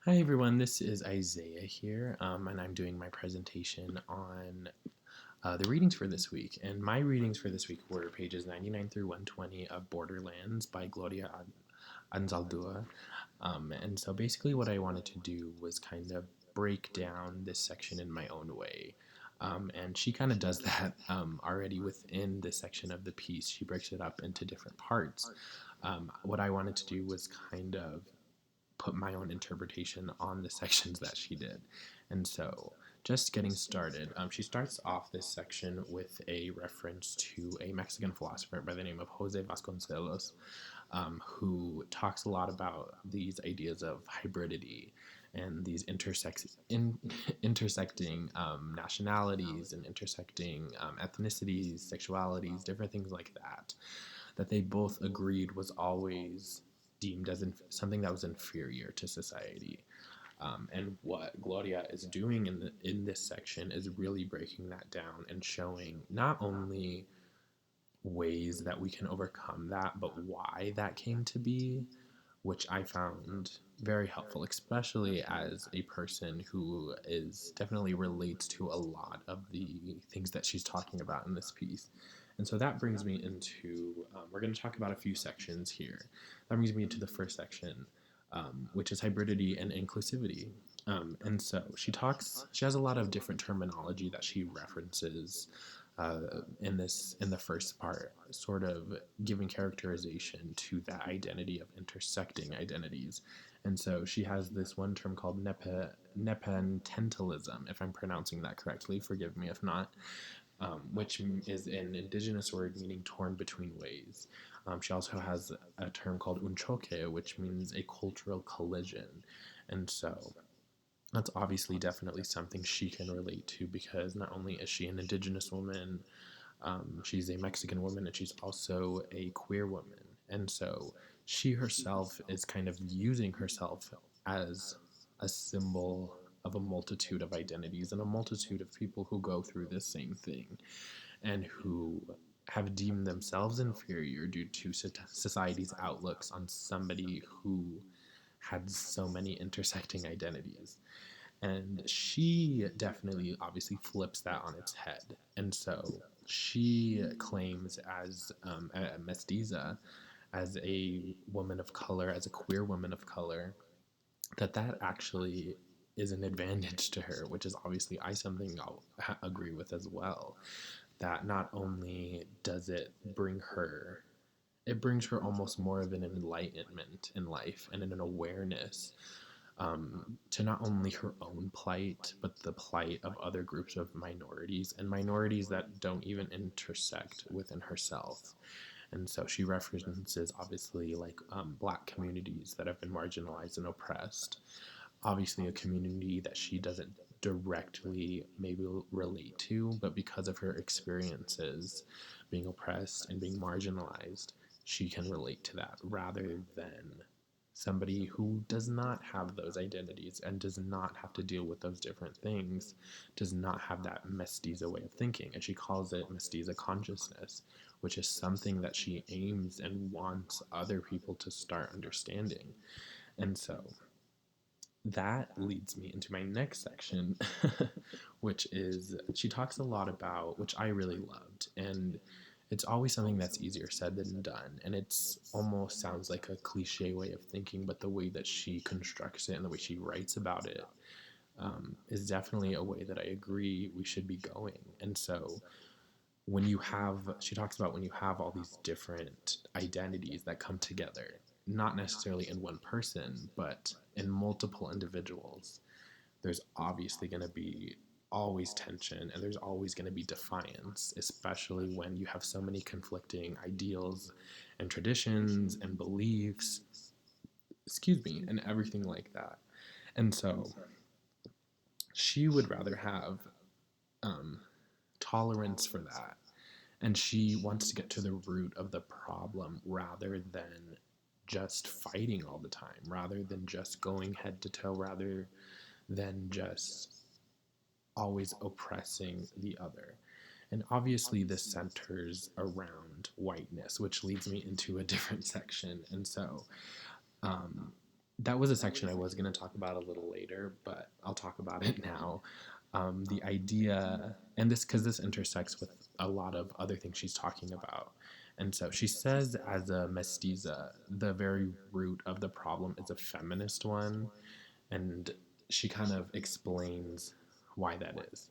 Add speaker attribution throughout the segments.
Speaker 1: Hi everyone, this is Isaiah here, and I'm doing my presentation on the readings for this week. And my readings for this week were pages 99 through 120 of Borderlands by Gloria Anzaldua. And so basically, what I wanted to do was kind of break down this section in my own way. And she kind of does that already within this section of the piece. She breaks it up into different parts. What I wanted to do was kind of put my own interpretation on the sections that she did. And so, just getting started, she starts off this section with a reference to a Mexican philosopher by the name of Jose Vasconcelos, who talks a lot about these ideas of hybridity and these intersecting nationalities and intersecting ethnicities, sexualities, different things like that, that they both agreed was always deemed as something that was inferior to society. And what Gloria is doing in this section is really breaking that down and showing not only ways that we can overcome that, but why that came to be, which I found very helpful, especially as a person who is definitely relates to a lot of the things that she's talking about in this piece. And so that brings me into, we're going to talk about a few sections here. That brings me into the first section, which is hybridity and inclusivity. And so she has a lot of different terminology that she references in the first part, sort of giving characterization to that identity of intersecting identities. And so she has this one term called nepententalism, if I'm pronouncing that correctly. Forgive me if not. Which is an indigenous word meaning torn between ways. She also has a term called un choque, which means a cultural collision. And so that's obviously definitely something she can relate to, because not only is she an indigenous woman, she's a Mexican woman, and she's also a queer woman. And so she herself is kind of using herself as a symbol of a multitude of identities and a multitude of people who go through this same thing and who have deemed themselves inferior due to society's outlooks on somebody who had so many intersecting identities. And she definitely, obviously, flips that on its head. And so she claims, as a mestiza, as a woman of color, as a queer woman of color, that actually is an advantage to her, which is obviously something I'll agree with as well. That not only does it brings her almost more of an enlightenment in life and an awareness to not only her own plight, but the plight of other groups of minorities and minorities that don't even intersect within herself. And so she references, obviously, like black communities that have been marginalized and oppressed. Obviously, a community that she doesn't directly maybe relate to, but because of her experiences being oppressed and being marginalized, she can relate to that rather than somebody who does not have those identities and does not have to deal with those different things, does not have that mestiza way of thinking. And she calls it mestiza consciousness, which is something that she aims and wants other people to start understanding. And so that leads me into my next section, which is she talks a lot about, which I really loved, and it's always something that's easier said than done, and it's almost sounds like a cliche way of thinking, but the way that she constructs it and the way she writes about it is definitely a way that I agree we should be going. And so she talks about when you have all these different identities that come together, not necessarily in one person, but in multiple individuals, there's obviously going to be always tension and there's always going to be defiance, especially when you have so many conflicting ideals and traditions and beliefs, and everything like that. And so she would rather have um, tolerance for that. And she wants to get to the root of the problem rather than just fighting all the time, rather than just going head to toe, rather than just always oppressing the other. And obviously, this centers around whiteness, which leads me into a different section. And so, um, that was a section I was going to talk about a little later, but I'll talk about it now. The idea, and this, because this intersects with a lot of other things she's talking about. And so she says, as a mestiza, the very root of the problem is a feminist one. And she kind of explains why that is.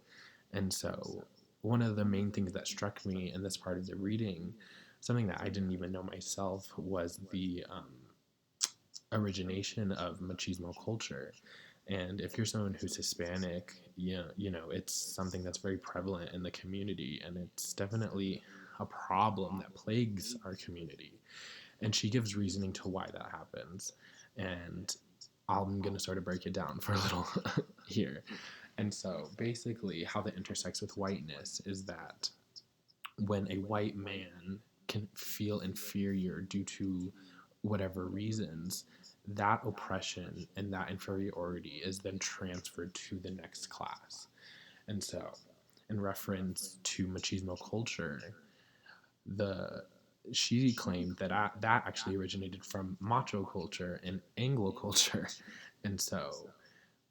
Speaker 1: And so, one of the main things that struck me in this part of the reading, something that I didn't even know myself, was the origination of machismo culture. And if you're someone who's Hispanic, it's something that's very prevalent in the community, and it's definitely a problem that plagues our community. And she gives reasoning to why that happens. And I'm going to sort of break it down for a little here. And so basically, how that intersects with whiteness is that when a white man can feel inferior due to whatever reasons, that oppression and that inferiority is then transferred to the next class. And so, in reference to machismo culture, the she claimed that that actually originated from macho culture and Anglo culture. And so,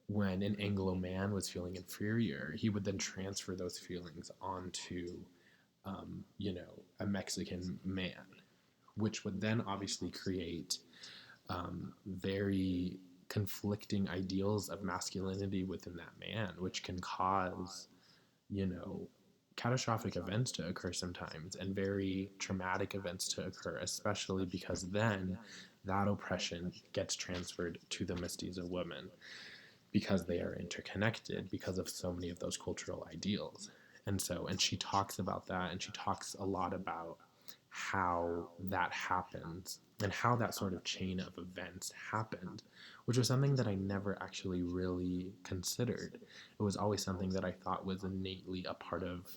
Speaker 1: when an Anglo man was feeling inferior, he would then transfer those feelings onto, a Mexican man, which would then obviously create very conflicting ideals of masculinity within that man, which can cause, you know, catastrophic events to occur sometimes and very traumatic events to occur, especially because then that oppression gets transferred to the mestiza woman because they are interconnected because of so many of those cultural ideals. And she talks about that, and she talks a lot about how that happens and how that sort of chain of events happened, which was something that I never actually really considered. It was always something that I thought was innately a part of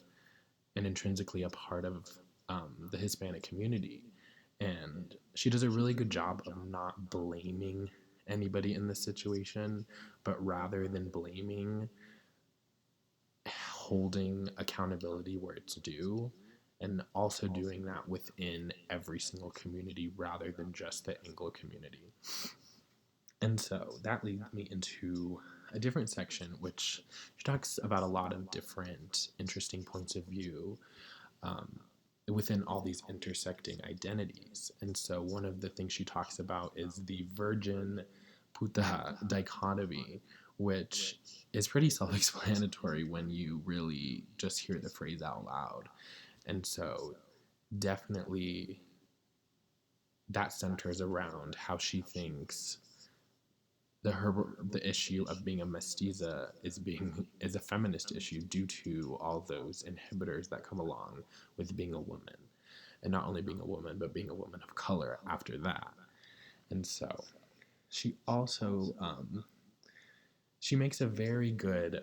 Speaker 1: and intrinsically a part of the Hispanic community. And she does a really good job of not blaming anybody in this situation, but rather than blaming, holding accountability where it's due, and also doing that within every single community rather than just the Anglo community. And so that leads me into a different section, which she talks about a lot of different interesting points of view um, within all these intersecting identities. And so one of the things she talks about is the virgin puta dichotomy, which is pretty self explanatory when you really just hear the phrase out loud. And so definitely that centers around how she thinks the issue of being a mestiza is a feminist issue due to all those inhibitors that come along with being a woman, and not only being a woman but being a woman of color after that. And so she also she makes a very good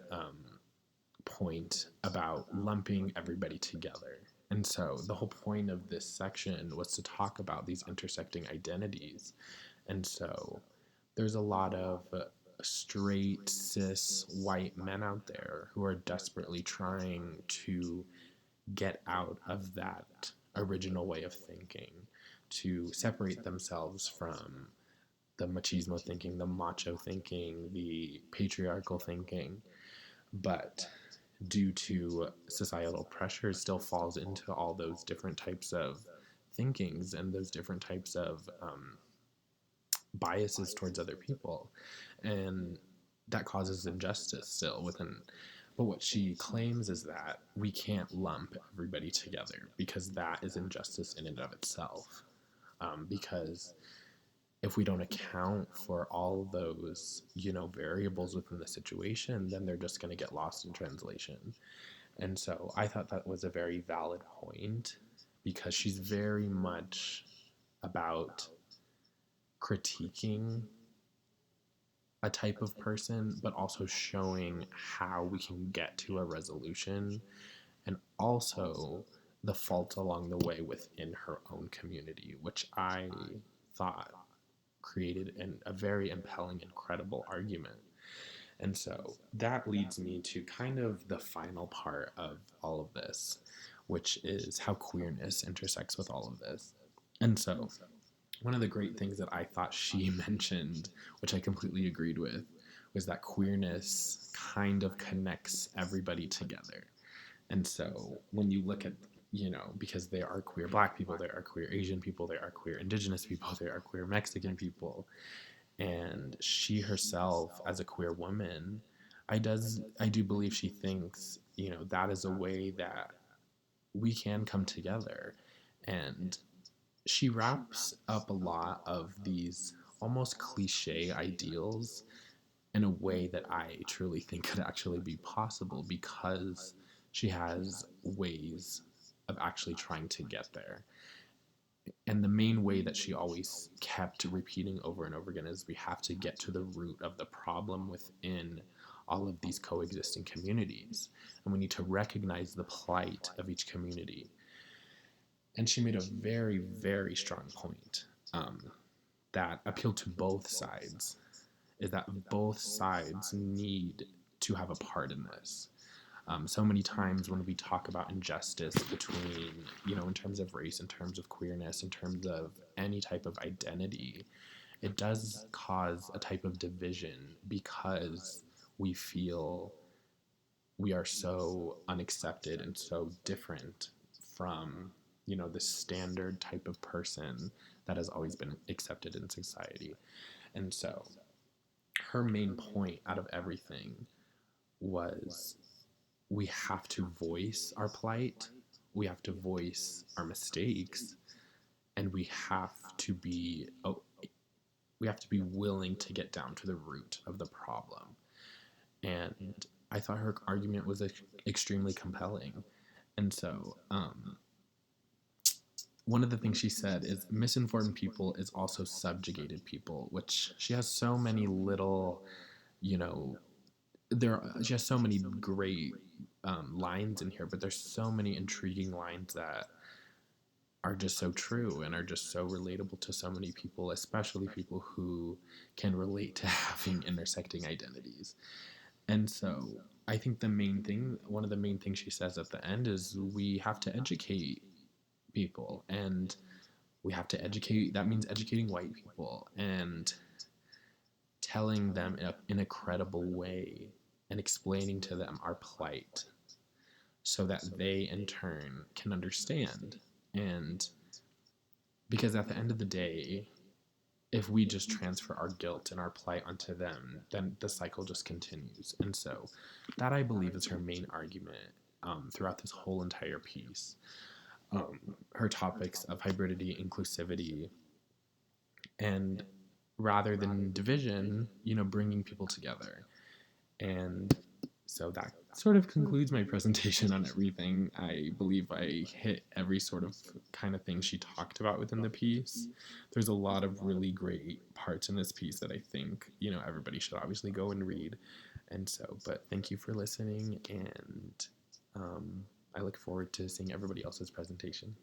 Speaker 1: point about lumping everybody together. And so the whole point of this section was to talk about these intersecting identities. And so there's a lot of straight, cis, white men out there who are desperately trying to get out of that original way of thinking, to separate themselves from the machismo thinking, the macho thinking, the patriarchal thinking. But due to societal pressure, still falls into all those different types of thinkings and those different types of biases towards other people, and that causes injustice still within. But what she claims is that we can't lump everybody together because that is injustice in and of itself. Because if we don't account for all those, variables within the situation, then they're just going to get lost in translation. And so I thought that was a very valid point because she's very much about critiquing a type of person, but also showing how we can get to a resolution, and also the fault along the way within her own community, which I thought created a very impelling and credible argument. And so that leads me to kind of the final part of all of this, which is how queerness intersects with all of this. And so one of the great things that I thought she mentioned, which I completely agreed with, was that queerness kind of connects everybody together. And so when you look at, because there are queer Black people, there are queer Asian people, there are queer Indigenous people, there are queer Mexican people, and she herself, as a queer woman, I do believe she thinks, that is a way that we can come together. And she wraps up a lot of these almost cliche ideals in a way that I truly think could actually be possible, because she has ways of actually trying to get there. And the main way that she always kept repeating over and over again is we have to get to the root of the problem within all of these coexisting communities. And we need to recognize the plight of each community. And she made a very, very strong point, that appealed to both sides, is that both sides need to have a part in this. So many times when we talk about injustice between, in terms of race, in terms of queerness, in terms of any type of identity, it does cause a type of division, because we feel we are so unaccepted and so different from, the standard type of person that has always been accepted in society. And so her main point out of everything was, we have to voice our plight, we have to voice our mistakes, and we have to be willing to get down to the root of the problem. And I thought her argument was extremely compelling. And so, one of the things she said is, misinformed people is also subjugated people, which she has so many little, you know, she has so many great lines in here, but there's so many intriguing lines that are just so true and are just so relatable to so many people, especially people who can relate to having intersecting identities. And so I think one of the main things she says at the end is, we have to educate people, and that means educating white people and telling them in a credible way and explaining to them our plight, so that they in turn can understand. And because at the end of the day, if we just transfer our guilt and our plight onto them, then the cycle just continues. And so that, I believe, is her main argument throughout this whole entire piece. Her topics of hybridity, inclusivity, and rather than division, bringing people together. And so that sort of concludes my presentation on everything. I believe I hit every sort of kind of thing she talked about within the piece. There's a lot of really great parts in this piece that I think, everybody should obviously go and read. And so, but thank you for listening, and I look forward to seeing everybody else's presentation.